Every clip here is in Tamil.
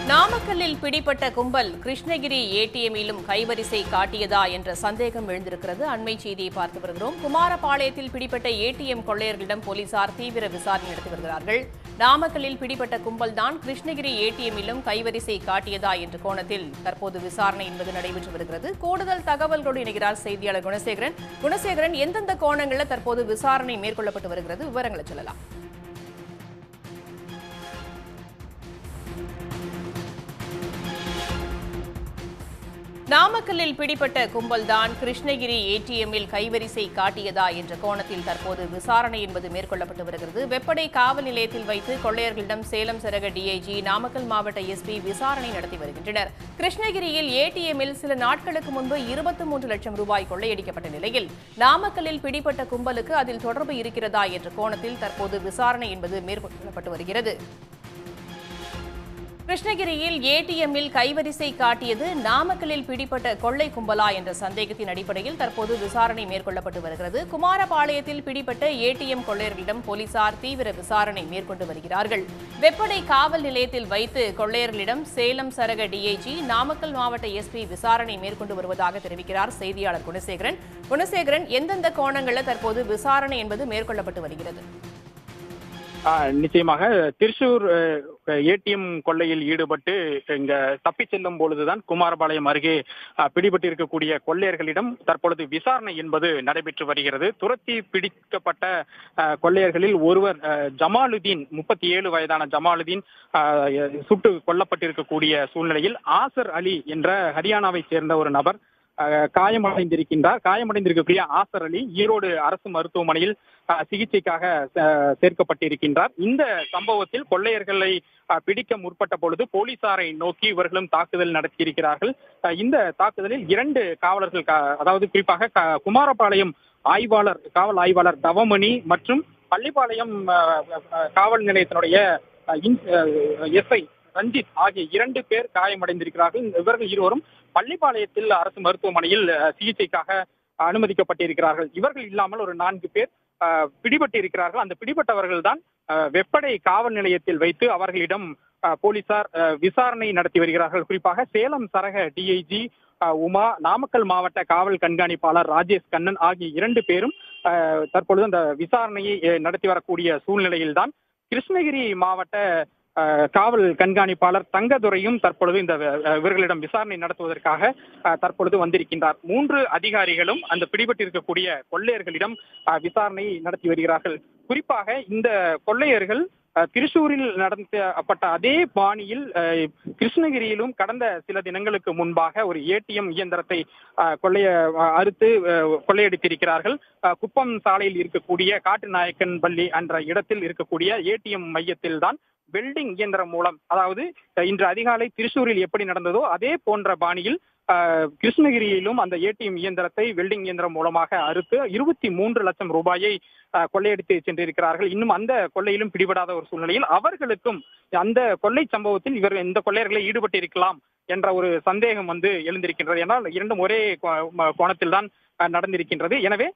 நாமக்கல்லில் பிடிபட்ட கும்பல் கிருஷ்ணகிரி ஏடிஎம்மிலும் கைவரிசை காட்டியதா என்ற சந்தேகம் எழுந்திருக்கிறது. அண்மை செய்தியை பார்த்து வருகிறோம். குமாரபாளையத்தில் பிடிபட்ட ஏடிஎம் கொள்ளையர்களிடம் போலீசார் தீவிர விசாரணை நடத்தி வருகிறார்கள். நாமக்கல்லில் பிடிபட்ட கும்பல் தான் கிருஷ்ணகிரி ஏடிஎம்மிலும் கைவரிசை காட்டியதா என்ற கோணத்தில் தற்போது விசாரணை என்பது நடைபெற்று வருகிறது. கூடுதல் தகவல்களோடு இணைகிறார் செய்தியாளர் குணசேகரன். குணசேகரன், எந்தெந்த கோணங்களில் தற்போது விசாரணை மேற்கொள்ளப்பட்டு வருகிறது? விவரங்களை சொல்லலாம். நாமக்கல்லில் பிடிபட்ட கும்பல்தான் கிருஷ்ணகிரி ஏடிஎம்மில் கைவரிசை காட்டியதா என்ற கோணத்தில் தற்போது விசாரணை என்பது மேற்கொள்ளப்பட்டு வருகிறது. வெப்படை காவல் நிலையத்தில் வைத்து கொள்ளையர்களிடம் சேலம் சரக டிஐஜி, நாமக்கல் மாவட்ட எஸ்பி விசாரணை நடத்தி வருகின்றனர். கிருஷ்ணகிரியில் ஏடிஎம்மில் சில நாட்களுக்கு முன்பு 23 லட்சம் ரூபாய் கொள்ளையடிக்கப்பட்ட நிலையில் நாமக்கல்லில் பிடிபட்ட கும்பலுக்கு அதில் தொடர்பு இருக்கிறதா என்ற கோணத்தில் தற்போது விசாரணை என்பது மேற்கொள்ளப்பட்டு வருகிறது. கிருஷ்ணகிரியில் ஏடிஎம்மில் கைவரிசை காட்டியது நாமக்கல்லில் பிடிபட்ட கொள்ளை கும்பலா என்ற சந்தேகத்தின் அடிப்படையில் தற்போது விசாரணை மேற்கொள்ளப்பட்டு வருகிறது. குமாரபாளையத்தில் பிடிபட்ட ஏடிஎம் கொள்ளையர்களிடம் போலீசார் தீவிர விசாரணை மேற்கொண்டு வருகிறார்கள். வெப்படை காவல் நிலையத்தில் வைத்து கொள்ளையர்களிடம் சேலம் சரக டிஐஜி, நாமக்கல் மாவட்ட எஸ்பி விசாரணை மேற்கொண்டு வருவதாக தெரிவிக்கிறார் செய்தியாளர் குணசேகரன். குணசேகரன், எந்தெந்த கோணங்களில் தற்போது விசாரணை என்பது மேற்கொள்ளப்பட்டு வருகிறது? நிச்சயமாக திருச்சூர் ஏடிஎம் கொள்ளையில் ஈடுபட்டு இங்க தப்பிச் செல்லும் பொழுதுதான் குமாரபாளையம் அருகே பிடிபட்டு இருக்கக்கூடிய கொள்ளையர்களிடம் தற்பொழுது விசாரணை என்பது நடைபெற்று வருகிறது. துரத்தி பிடிக்கப்பட்ட கொள்ளையர்களில் ஒருவர் ஜமாலுதீன், 37 வயதான ஜமாலுதீன் சுட்டு கொல்லப்பட்டிருக்கக்கூடிய சூழ்நிலையில் ஆசர் அலி என்ற ஹரியானாவை சேர்ந்த ஒரு நபர் காயமடைந்திருக்கின்றார். காயமடைந்திருக்கக்கூடிய ஆசர் அலி ஈரோடு அரசு மருத்துவமனையில் சிகிச்சைக்காக சேர்க்கப்பட்டிருக்கின்றார். இந்த சம்பவத்தில் கொள்ளையர்களை பிடிக்க முற்பட்ட பொழுது போலீசாரை நோக்கி இவர்களும் தாக்குதல் நடத்தியிருக்கிறார்கள். இந்த தாக்குதலில் 2 காவலர்கள், அதாவது குறிப்பாக குமாரபாளையம் காவல் ஆய்வாளர் தவமணி மற்றும் பள்ளிப்பாளையம் காவல் நிலையத்தினுடைய எஸ்ஐ ரஞ்சித் ஆகிய 2 பேர் காயமடைந்திருக்கிறார்கள். இவர்கள் இருவரும் பள்ளிப்பாளையத்தில் அரசு மருத்துவமனையில் சிகிச்சைக்காக அனுமதிக்கப்பட்டிருக்கிறார்கள். இவர்கள் இல்லாமல் ஒரு 4 பேர் பிடிபட்டு இருக்கிறார்கள். அந்த பிடிபட்டவர்கள் தான் வெப்படை காவல் நிலையத்தில் வைத்து அவர்களிடம் போலீசார் விசாரணை நடத்தி வருகிறார்கள். குறிப்பாக சேலம் சரக டிஐஜி உமா, நாமக்கல் மாவட்ட காவல் கண்காணிப்பாளர் ராஜேஷ் கண்ணன் ஆகிய 2 பேரும் தற்பொழுது அந்த விசாரணையை நடத்தி வரக்கூடிய சூழ்நிலையில்தான் கிருஷ்ணகிரி மாவட்ட காவல் கண்காணிப்பாளர் தங்கதுரையும் தற்பொழுது இவர்களிடம் விசாரணை நடத்துவதற்காக தற்பொழுது வந்திருக்கின்றார். 3 அதிகாரிகளும் அந்த பிடிபட்டிருக்கக்கூடிய கொள்ளையர்களிடம் விசாரணை நடத்தி வருகிறார்கள். குறிப்பாக இந்த கொள்ளையர்கள் திருச்சூரில் நடத்தப்பட்ட அதே பாணியில் கிருஷ்ணகிரியிலும் கடந்த சில தினங்களுக்கு முன்பாக ஒரு ஏடிஎம் இயந்திரத்தை கொள்ளையடித்திருக்கிறார்கள். குப்பம் சாலையில் இருக்கக்கூடிய காட்டுநாயக்கன் பள்ளி என்ற இடத்தில் இருக்கக்கூடிய ஏடிஎம் மையத்தில் தான் வெல்டிங் இயந்திரம் மூலம், அதாவது இன்று அதிகாலை திருச்சூரில் எப்படி நடந்ததோ அதே போன்ற பாணியில் கிருஷ்ணகிரியிலும் அந்த ஏடிஎம் இயந்திரத்தை வெல்டிங் இயந்திரம் மூலமாக அறுத்து 23 லட்சம் ரூபாயை கொள்ளையடித்து சென்றிருக்கிறார்கள். இன்னும் அந்த கொள்ளையிலும் பிடிபடாத ஒரு சூழ்நிலையில் அவர்களுக்கும் அந்த கொள்ளை சம்பவத்தில் இந்த கொள்ளையர்களை ஈடுபட்டிருக்கலாம் என்ற ஒரு சந்தேகம் எழுந்திருக்கின்றது. ஏன்னால் 2ம் ஒரே கோணத்தில் தான் நடந்திருக்கின்றது. எனவே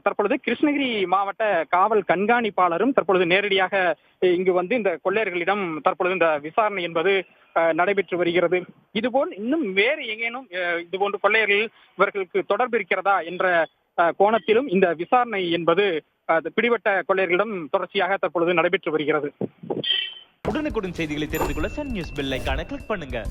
தற்பொழுது கிருஷ்ணகிரி மாவட்ட காவல் கண்காணிப்பாளரும் தற்பொழுது நேரடியாக இங்கு இந்த கொள்ளையர்களிடம் தற்பொழுது இந்த விசாரணை என்பது நடைபெற்று வருகிறது. இதுபோல் இன்னும் வேறு எங்கேனும் இதுபோன்ற கொள்ளையர்கள் இவர்களுக்கு தொடர்பு இருக்கிறதா என்ற கோணத்திலும் இந்த விசாரணை என்பது பிடிபட்ட கொள்ளையர்களிடம் தொடர்ச்சியாக தற்பொழுது நடைபெற்று வருகிறது. உடனுக்குடன் செய்திகளை தெரிந்து கொள்ள சன் நியூஸ் பெல் ஐகானை கிளிக் பண்ணுங்க.